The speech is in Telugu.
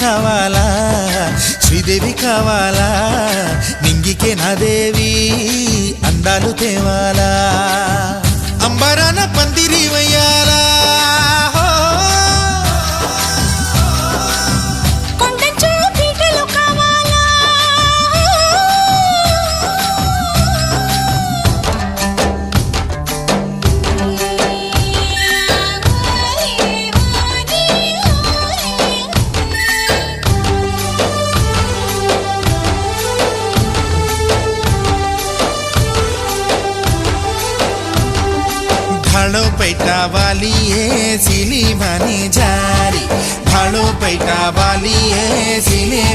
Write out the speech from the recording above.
కావాలా శ్రీదేవి కావాలా నింగికే నా దేవి అందాలు తేవాలా అంబరాన పందిరి వయ్యాలా भाड़ो पैटा वाली है सिली मानी जारी भाड़ो पैटा वाली है सिले